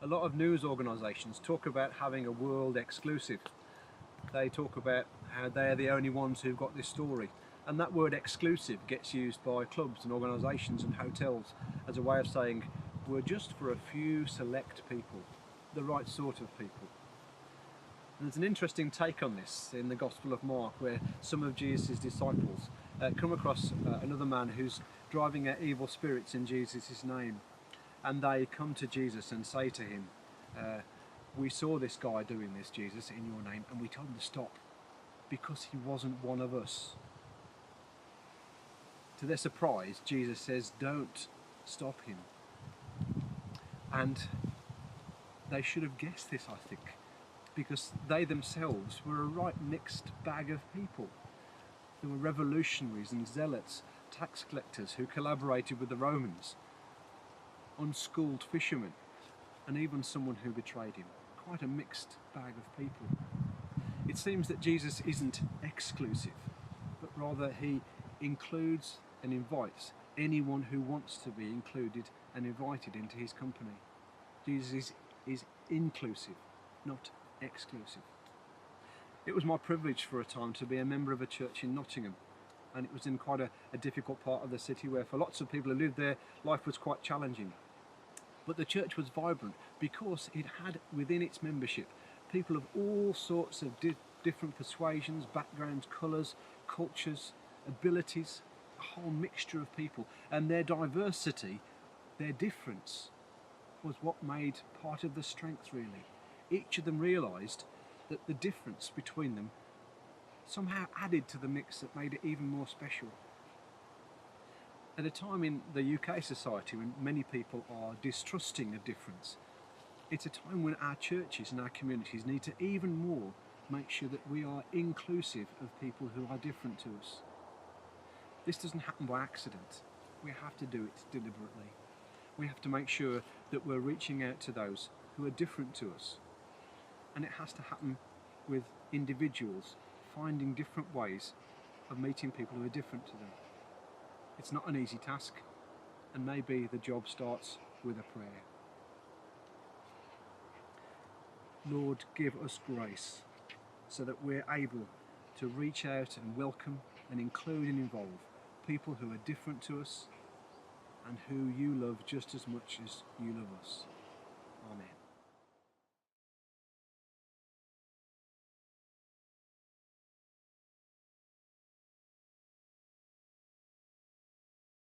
A lot of news organisations talk about having a world exclusive. They talk about how they're the only ones who've got this story. And that word exclusive gets used by clubs and organisations and hotels as a way of saying we're just for a few select people, the right sort of people. And there's an interesting take on this in the Gospel of Mark, where some of Jesus' disciples come across another man who's driving out evil spirits in Jesus' name. And they come to Jesus and say to him, we saw this guy doing this, Jesus, in your name, and we told him to stop because he wasn't one of us. To their surprise, Jesus says, don't stop him. And they should have guessed this, I think, because they themselves were a right mixed bag of people. There were revolutionaries and zealots, tax collectors who collaborated with the Romans, unschooled fishermen, and even someone who betrayed him. Quite a mixed bag of people. It seems that Jesus isn't exclusive, but rather he includes and invites anyone who wants to be included and invited into his company. Jesus is inclusive, not exclusive. It was my privilege for a time to be a member of a church in Nottingham, and it was in quite a difficult part of the city where for lots of people who lived there, life was quite challenging. But the church was vibrant because it had within its membership people of all sorts of different persuasions, backgrounds, colours, cultures, abilities, a whole mixture of people. And their diversity, their difference, was what made part of the strength, really. Each of them realised that the difference between them somehow added to the mix that made it even more special. At a time in the UK society when many people are distrusting of difference, it's a time when our churches and our communities need to even more make sure that we are inclusive of people who are different to us. This doesn't happen by accident. We have to do it deliberately. We have to make sure that we're reaching out to those who are different to us. And it has to happen with individuals finding different ways of meeting people who are different to them. It's not an easy task, and maybe the job starts with a prayer. Lord, give us grace so that we're able to reach out and welcome and include and involve people who are different to us and who you love just as much as you love us. Amen.